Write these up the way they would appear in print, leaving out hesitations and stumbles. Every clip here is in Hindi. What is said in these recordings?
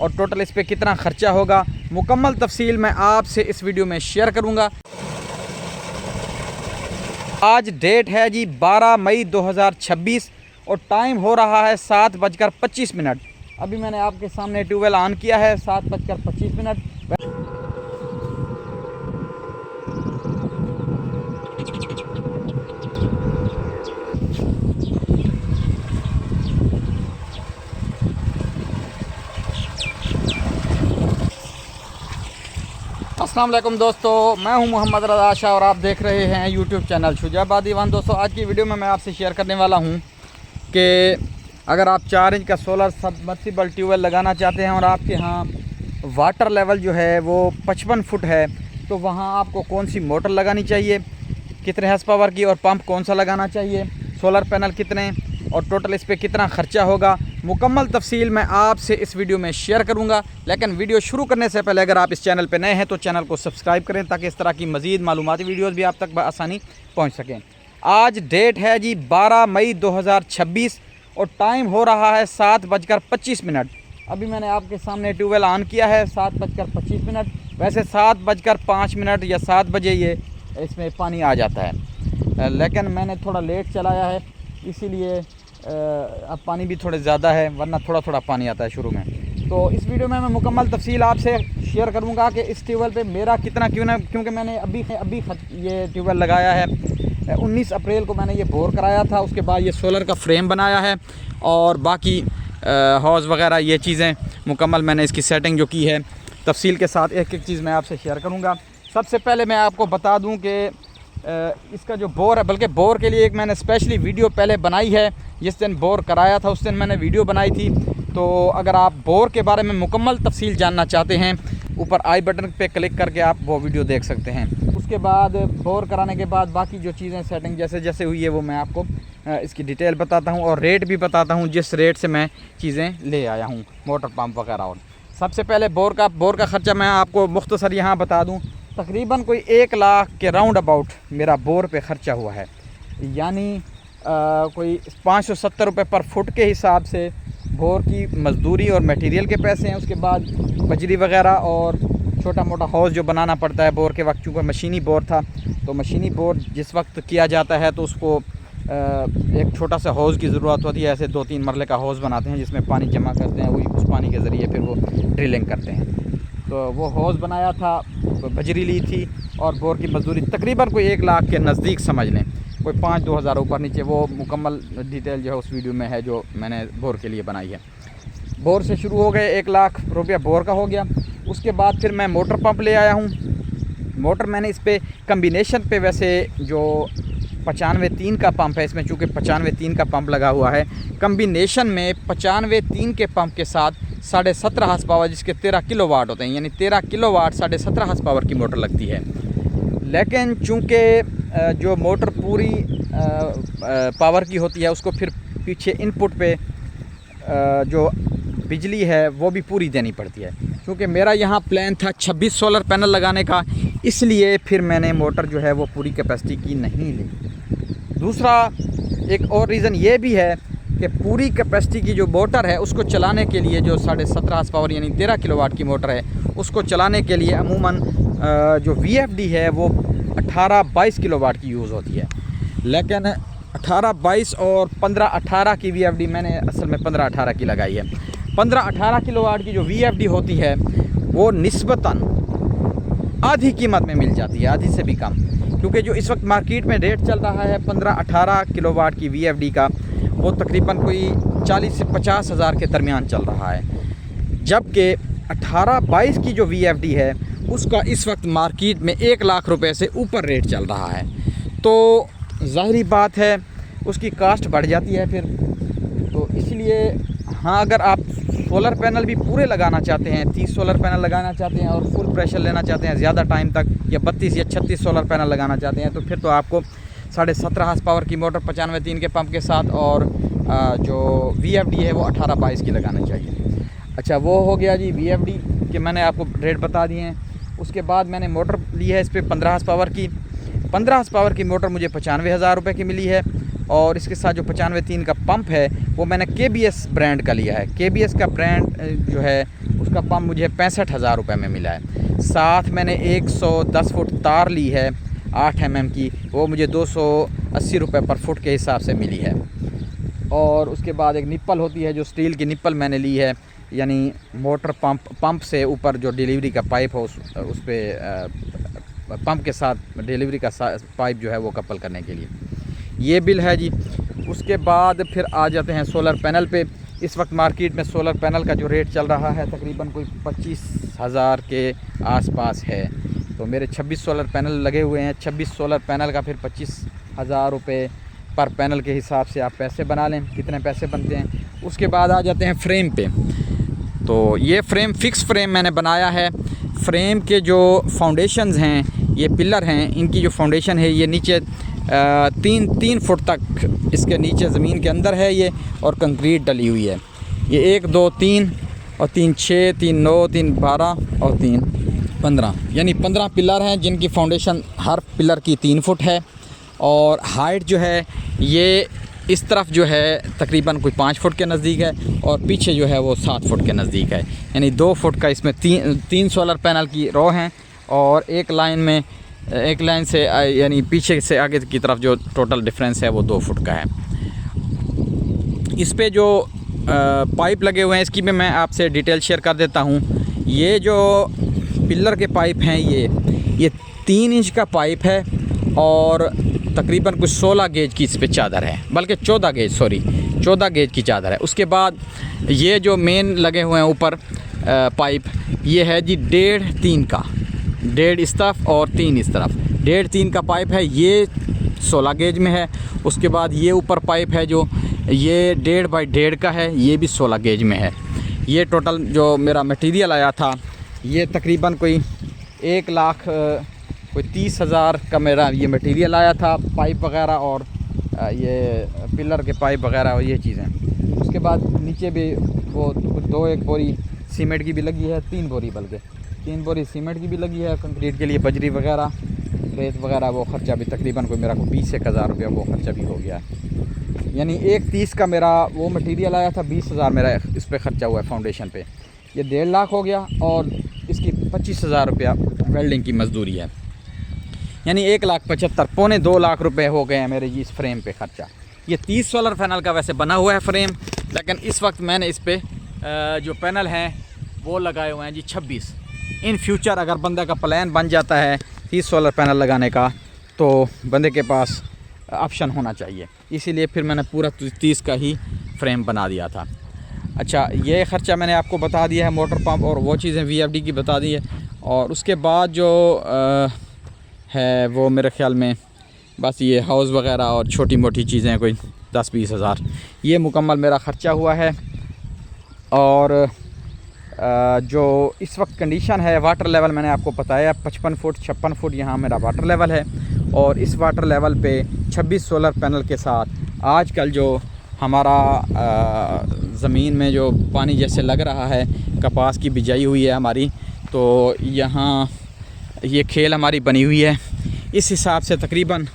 और टोटल इस पे कितना ख़र्चा होगा, मुकम्मल तफसील मैं आपसे इस वीडियो में शेयर करूँगा। आज डेट है जी 12 मई 2026 और टाइम हो रहा है 7:25। अभी मैंने आपके सामने ट्यूबवेल ऑन किया है 7:25। अस्सलाम वालेकुम दोस्तों, मैं हूं मोहम्मद रज़ा शाह और आप देख रहे हैं यूट्यूब चैनल शुजाबादी वन। दोस्तों, आज की वीडियो में मैं आपसे शेयर करने वाला हूं कि अगर आप 4 इंच का सोलर सबमर्सिबल ट्यूबवेल लगाना चाहते हैं और आपके यहाँ वाटर लेवल जो है वो 55 फुट है, तो वहाँ आपको कौन सी मोटर लगानी चाहिए, कितने हॉर्स पावर की, और पंप कौन सा लगाना चाहिए, सोलर पैनल कितने, और टोटल इस पर कितना ख़र्चा होगा, मुकम्मल तफसील मैं आपसे इस वीडियो में शेयर करूंगा। लेकिन वीडियो शुरू करने से पहले अगर आप इस चैनल पर नए हैं तो चैनल को सब्सक्राइब करें ताकि इस तरह की मज़ीद मालूमाती वीडियोस भी आप तक बआसानी पहुंच सकें। आज डेट है जी 12 मई 2026 और टाइम हो रहा है 7:25। अभी मैंने आपके सामने ट्यूबवेल ऑन किया है 7:25। वैसे 7:05 या 7 बजे ये इसमें पानी आ जाता है, लेकिन मैंने थोड़ा लेट चलाया है, इसीलिए अब पानी भी थोड़े ज़्यादा है, वरना थोड़ा थोड़ा पानी आता है शुरू में। तो इस वीडियो में मैं मुकम्मल तफसील आपसे शेयर करूंगा कि इस ट्यूबवेल पे मेरा कितना क्योंकि मैंने अभी ये ट्यूबवेल लगाया है। 19 अप्रैल को मैंने ये बोर कराया था, उसके बाद ये सोलर का फ्रेम बनाया है और बाकी हौज़ वगैरह ये चीज़ें मुकम्मल मैंने इसकी सेटिंग जो की है, तफसील के साथ एक एक चीज़ मैं आपसे शेयर करूँगा। सबसे पहले मैं आपको बता दूँ कि इसका जो बोर है, बल्कि बोर के लिए एक मैंने स्पेशली वीडियो पहले बनाई है। जिस दिन बोर कराया था उस दिन मैंने वीडियो बनाई थी। तो अगर आप बोर के बारे में मुकम्मल तफसील जानना चाहते हैं, ऊपर आई बटन पे क्लिक करके आप वो वीडियो देख सकते हैं। उसके बाद बोर कराने के बाद बाकी जो चीज़ें सेटिंग जैसे जैसे हुई है वो मैं आपको इसकी डिटेल बताता हूँ और रेट भी बताता हूँ जिस रेट से मैं चीज़ें ले आया हूँ, मोटर पंप वगैरह। और सबसे पहले बोर का ख़र्चा मैं आपको मुख्तसर यहाँ बता दूँ। तकरीबन कोई 1 लाख के राउंड अबाउट मेरा बोर पे ख़र्चा हुआ है, यानी कोई 570 रुपये पर फुट के हिसाब से बोर की मज़दूरी और मटेरियल के पैसे हैं। उसके बाद बजरी वगैरह और छोटा मोटा हौज़ जो बनाना पड़ता है बोर के वक्त, चूँकि मशीनी बोर था तो मशीनी बोर जिस वक्त किया जाता है तो उसको एक छोटा सा हौज़ की ज़रूरत होती है। ऐसे 2-3 मरले का हौज़ बनाते हैं जिसमें पानी जमा करते हैं, वही उस पानी के ज़रिए फिर वो ड्रिलिंग करते हैं। तो वो हौज़ बनाया था, तो बजरी ली थी और बोर की मज़दूरी तकरीबन कोई 1 लाख के नज़दीक समझ लें, कोई 5-2 हज़ार ऊपर नीचे। वो मुकम्मल डिटेल जो है उस वीडियो में है जो मैंने बोर के लिए बनाई है। बोर से शुरू हो गए, 1 लाख रुपया बोर का हो गया। उसके बाद फिर मैं मोटर पंप ले आया हूँ। मोटर मैंने इस पर कम्बिनेशन पे, वैसे जो 95-3 का पंप है इसमें, चूँकि 95-3 का पंप लगा हुआ है, कम्बिनेशन में 95-3 के पंप के साथ 17.5 हॉर्स पावर, जिसके 13 किलोवाट होते हैं, यानी 13 किलोवाट 17.5 हॉर्स पावर की मोटर लगती है। लेकिन चूँकि जो मोटर पूरी पावर की होती है उसको फिर पीछे इनपुट पे जो बिजली है वो भी पूरी देनी पड़ती है। क्योंकि मेरा यहाँ प्लान था 26 सोलर पैनल लगाने का, इसलिए फिर मैंने मोटर जो है वो पूरी कैपेसिटी की नहीं ली। दूसरा एक और रीज़न ये भी है कि पूरी कैपेसिटी की जो मोटर है उसको चलाने के लिए, जो 17.5 हॉर्स पावर यानी 13 किलोवाट की मोटर है, उसको चलाने के लिए अमूमन जो VFD है वो 18-22 किलोवाट की यूज़ होती है। लेकिन 18-22 और 15-18 की VFD मैंने असल में 15-18 की लगाई है। 15-18 किलोवाट की जो VFD होती है वो निस्बतन आधी कीमत में मिल जाती है, आधी से भी कम। क्योंकि जो इस वक्त मार्केट में रेट चल रहा है 15-18 किलोवाट की VFD का, वो तकरीबन कोई 40 से 50 हज़ार के दरमियान चल रहा है। जबकि 18-22 की जो VFD है उसका इस वक्त मार्केट में 1 लाख रुपए से ऊपर रेट चल रहा है। तो ज़ाहिरी बात है उसकी कास्ट बढ़ जाती है फिर। तो इसलिए हाँ, अगर आप सोलर पैनल भी पूरे लगाना चाहते हैं, 30 सोलर पैनल लगाना चाहते हैं और फुल प्रेशर लेना चाहते हैं ज़्यादा टाइम तक, या 32 या 36 सोलर पैनल लगाना चाहते हैं, तो फिर तो आपको 17.5 हॉर्स पावर की मोटर 95-3 के पंप के साथ और जो VFD है वो 18-22 की लगाना चाहिए। अच्छा, वो हो गया जी VFD के मैंने आपको रेट बता दिए हैं। उसके बाद मैंने मोटर ली है इस पर 15 हॉर्स पावर की। 15 हॉर्स पावर की मोटर मुझे 95,000 रुपये की मिली है। और इसके साथ जो 95-3 का पंप है वो मैंने KBS ब्रांड का लिया है। KBS का ब्रांड जो है उसका पंप मुझे 65,000 रुपये में मिला है। साथ मैंने 110 फुट तार ली है 8 mm की, वो मुझे 280 रुपये पर फुट के हिसाब से मिली है। और उसके बाद एक निप्पल होती है जो स्टील की निप्पल मैंने ली है, यानी मोटर पंप से ऊपर जो डिलीवरी का पाइप हो उस पर पंप के साथ डिलीवरी का पाइप जो है वो कपल करने के लिए। ये बिल है जी। उसके बाद फिर आ जाते हैं सोलर पैनल पे। इस वक्त मार्केट में सोलर पैनल का जो रेट चल रहा है तकरीबन कोई 25,000 के आसपास है। तो मेरे 26 सोलर पैनल लगे हुए हैं। 26 सोलर पैनल का फिर 25,000 रुपये पर पैनल के हिसाब से आप पैसे बना लें, कितने पैसे बनते हैं। उसके बाद आ जाते हैं फ्रेम पे। तो ये फ्रेम फिक्स फ्रेम मैंने बनाया है। फ्रेम के जो फाउंडेशंस हैं, ये पिलर हैं, इनकी जो फाउंडेशन है ये नीचे 3 फुट तक इसके नीचे ज़मीन के अंदर है ये, और कंक्रीट डली हुई है। ये 1 2 3 और 3 6 3 9 3 12 और 3 15, यानी 15 पिलर हैं जिनकी फाउंडेशन हर पिलर की 3 फुट है। और हाइट जो है ये इस तरफ जो है तकरीबन कोई 5 फुट के नज़दीक है, और पीछे जो है वो 7 फुट के नज़दीक है। यानी 2 फुट का इसमें तीन सोलर पैनल की रो हैं, और एक लाइन से यानी पीछे से आगे की तरफ जो टोटल डिफरेंस है वो 2 फुट का है। इस पे जो पाइप लगे हुए हैं इसकी भी मैं आपसे डिटेल शेयर कर देता हूँ। ये जो पिलर के पाइप हैं ये 3 इंच का पाइप है, और तकरीबन कुछ 16 गेज की इस पे चादर है, बल्कि 14 गेज की चादर है। उसके बाद ये जो मेन लगे हुए हैं ऊपर पाइप, ये है जी 1.5-3 का, 1.5 इस तरफ और 3 इस तरफ। 1.5-3 का पाइप है, ये 16 गेज में है। उसके बाद ये ऊपर पाइप है जो ये 1.5 बाई 1.5 का है, ये भी 16 गेज में है। ये टोटल जो मेरा मटेरियल आया था ये तकरीबन कोई 1,30,000 का मेरा ये मटेरियल आया था, पाइप वगैरह और ये पिलर के पाइप वगैरह और ये चीज़ें। उसके बाद नीचे भी वो 1 बोरी सीमेंट की भी लगी है, 3 बोरी बल्कि 3 बोरी सीमेंट की भी लगी है कंक्रीट के लिए, बजरी वगैरह रेत वगैरह। वो ख़र्चा भी तकरीबन कोई मेरा को 20,000 रुपया वो ख़र्चा भी हो गया है। यानी 1,30 का मेरा वो मटेरियल आया था, 20,000 मेरा इस पर ख़र्चा हुआ है फाउंडेशन पे। ये 1.5 लाख हो गया, और इसकी 25,000 रुपया वेल्डिंग की मजदूरी है, यानी 1,75,000 पौने 2 लाख रुपए हो गए हैं मेरे इस फ्रेम पे ख़र्चा। ये 30 सोलर पैनल का वैसे बना हुआ है फ्रेम, लेकिन इस वक्त मैंने इस पे जो पैनल हैं वो लगाए हुए हैं जी 26। इन फ्यूचर अगर बंदे का प्लान बन जाता है 30 सोलर पैनल लगाने का, तो बंदे के पास ऑप्शन होना चाहिए। इसीलिए फिर मैंने पूरा 30 का ही फ्रेम बना दिया था। अच्छा, ये ख़र्चा मैंने आपको बता दिया है, मोटर पंप और वो चीज़ें VFD की बता दी है। और उसके बाद जो है वो मेरे ख़्याल में बस ये हाउस वगैरह और छोटी मोटी चीज़ें कोई 10-20 हज़ार, ये मुकम्मल मेरा ख़र्चा हुआ है। और जो इस वक्त कंडीशन है, वाटर लेवल मैंने आपको बताया 55 फुट 56 फुट यहाँ मेरा वाटर लेवल है। और इस वाटर लेवल पे 26 सोलर पैनल के साथ आजकल जो हमारा ज़मीन में जो पानी जैसे लग रहा है, कपास की बिजाई हुई है हमारी, तो यहाँ ये खेल हमारी बनी हुई है। इस हिसाब से तकरीबन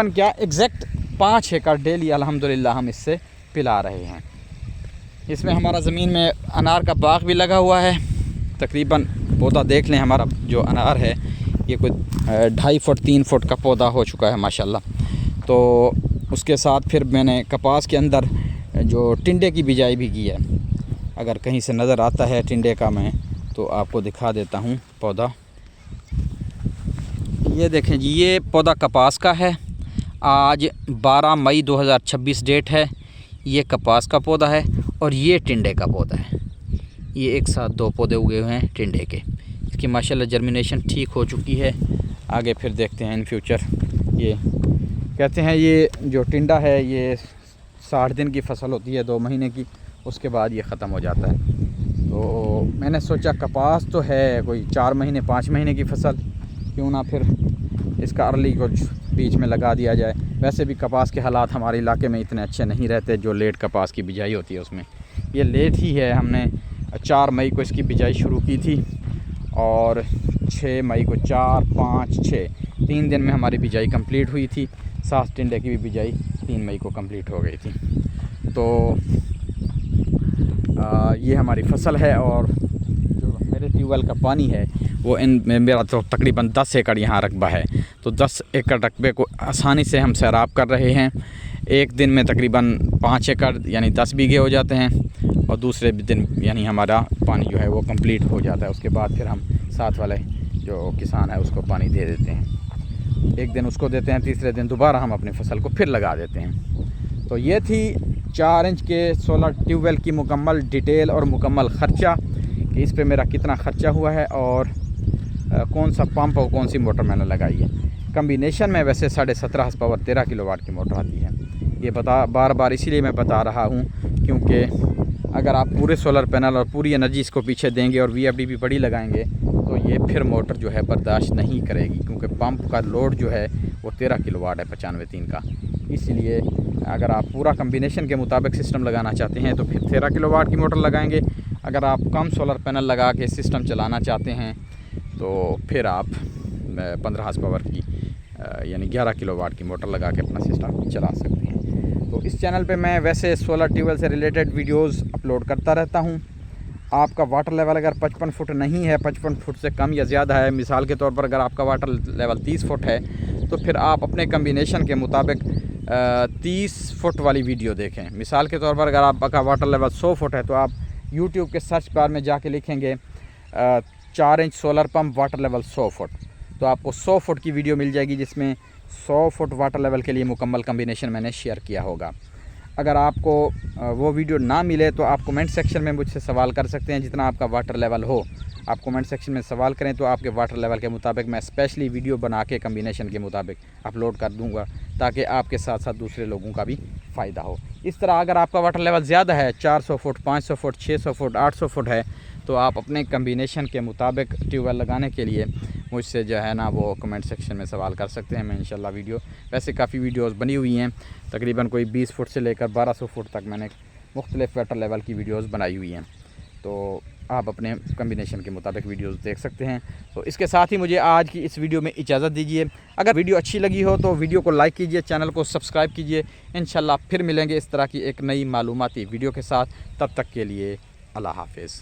क्या एग्जैक्ट 5 एकड़ डेली अल्हम्दुलिल्लाह हम इससे पिला रहे हैं। इसमें हमारा ज़मीन में अनार का बाग भी लगा हुआ है। तकरीबन पौधा देख लें, हमारा जो अनार है ये कोई 2.5 फुट 3 फुट का पौधा हो चुका है माशाल्लाह। तो उसके साथ फिर मैंने कपास के अंदर जो टिंडे की बिजाई भी की है। अगर कहीं से नज़र आता है टिंडे का, मैं तो आपको दिखा देता हूँ पौधा। ये देखें जी, ये पौधा कपास का है। आज 12 मई 2026 डेट है। ये कपास का पौधा है और ये टिंडे का पौधा है। ये एक साथ 2 पौधे उगे हुए हैं टिंडे के। इसकी माशाल्लाह जर्मिनेशन ठीक हो चुकी है। आगे फिर देखते हैं इन फ्यूचर। ये कहते हैं ये जो टिंडा है ये 60 दिन की फसल होती है, 2 महीने की, उसके बाद ये ख़त्म हो जाता है। तो मैंने सोचा कपास तो है कोई 4 महीने 5 महीने की फसल, क्यों ना फिर इसका अर्ली कुछ बीच में लगा दिया जाए। वैसे भी कपास के हालात हमारे इलाके में इतने अच्छे नहीं रहते, जो लेट कपास की बिजाई होती है उसमें। ये लेट ही है, हमने 4 मई को इसकी बिजाई शुरू की थी और 6 मई को 4, 5, 6 3 दिन में हमारी बिजाई कंप्लीट हुई थी। 7 टिंडे की भी बिजाई 3 मई को कंप्लीट हो गई थी। तो ये हमारी फसल है और जो मेरे ट्यूबवेल का पानी है वो मेरा तो तकरीबन 10 एकड़ यहाँ रकबा है। तो 10 एकड़ रकबे को आसानी से हम सैराब कर रहे हैं। एक दिन में तकरीबन 5 एकड़ यानी 10 बीघे हो जाते हैं और दूसरे दिन यानी हमारा पानी जो है वो कंप्लीट हो जाता है। उसके बाद फिर हम साथ वाले जो किसान है उसको पानी दे देते हैं। एक दिन उसको देते हैं, तीसरे दिन दोबारा हम अपनी फसल को फिर लगा देते हैं। तो ये थी 4 इंच के सोलर ट्यूबवेल की मुकम्मल डिटेल और मुकम्मल ख़र्चा कि इस पे मेरा कितना ख़र्चा हुआ है और कौन सा पंप और कौन सी मोटर मैंने लगाई है। कम्बिनेशन में वैसे 17.5 हॉर्स पावर 13 किलोवाट की मोटर आती है। ये बार बार इसीलिए मैं बता रहा हूँ क्योंकि अगर आप पूरे सोलर पैनल और पूरी एनर्जी इसको पीछे देंगे और VFD भी बड़ी लगाएंगे तो ये फिर मोटर जो है बर्दाश्त नहीं करेगी, क्योंकि पंप का लोड जो है वो 13 किलोवाट है 95-3 का। इसलिए अगर आप पूरा कम्बिनेशन के मुताबिक सिस्टम लगाना चाहते हैं तो फिर 13 किलोवाट की मोटर लगाएंगे। अगर आप कम सोलर पैनल लगा के सिस्टम चलाना चाहते हैं तो फिर आप 15 हॉर्स पावर की यानी 11 किलोवाट की मोटर लगा के अपना सिस्टम चला सकते हैं। तो इस चैनल पे मैं वैसे सोलर ट्यूबवेल से रिलेटेड वीडियोस अपलोड करता रहता हूँ। आपका वाटर लेवल अगर 55 फुट नहीं है, 55 फुट से कम या ज़्यादा है, मिसाल के तौर पर अगर आपका वाटर लेवल 30 फुट है तो फिर आप अपने कम्बिनेशन के मुताबिक 30 फुट वाली वीडियो देखें। मिसाल के तौर पर अगर आपका वाटर लेवल 100 फुट है तो आप यूट्यूब के सर्च बार में जाके लिखेंगे 4 inch solar pump water level 100 foot, तो आपको 100 फुट की वीडियो मिल जाएगी जिसमें 100 फुट वाटर लेवल के लिए मुकम्मल कम्बिनेशन मैंने शेयर किया होगा। अगर आपको वो वीडियो ना मिले तो आप कमेंट सेक्शन में मुझसे सवाल कर सकते हैं। जितना आपका वाटर लेवल हो आप कमेंट सेक्शन में सवाल करें तो आपके वाटर लेवल के मुताबिक मैं स्पेशली वीडियो बना के कम्बिनेशन के मुताबिक अपलोड कर दूंगा ताकि आपके साथ साथ दूसरे लोगों का भी फ़ायदा हो। इस तरह अगर आपका वाटर लेवल ज़्यादा है, 400 फुट, 500 फुट, 600 फुट, 800 फुट है, तो आप अपने कम्बिनेशन के मुताबिक ट्यूबवेल लगाने के लिए मुझसे जो है ना वो कमेंट सेक्शन में सवाल कर सकते हैं। मैं इंशाल्लाह वीडियो वैसे काफ़ी वीडियोस बनी हुई हैं, तकरीबन कोई 20 फुट से लेकर 1200 फुट तक मैंने मुख्तलिफ वाटर लेवल की वीडियोस बनाई हुई हैं, तो आप अपने कम्बिनेशन के मुताबिक वीडियोस देख सकते हैं। तो इसके साथ ही मुझे आज की इस वीडियो में इजाज़त दीजिए। अगर वीडियो अच्छी लगी हो तो वीडियो को लाइक कीजिए, चैनल को सब्सक्राइब कीजिए। इंशाल्लाह फिर मिलेंगे इस तरह की एक नई मालूमाती वीडियो के साथ। तब तक के लिए अल्लाह हाफ़िज़।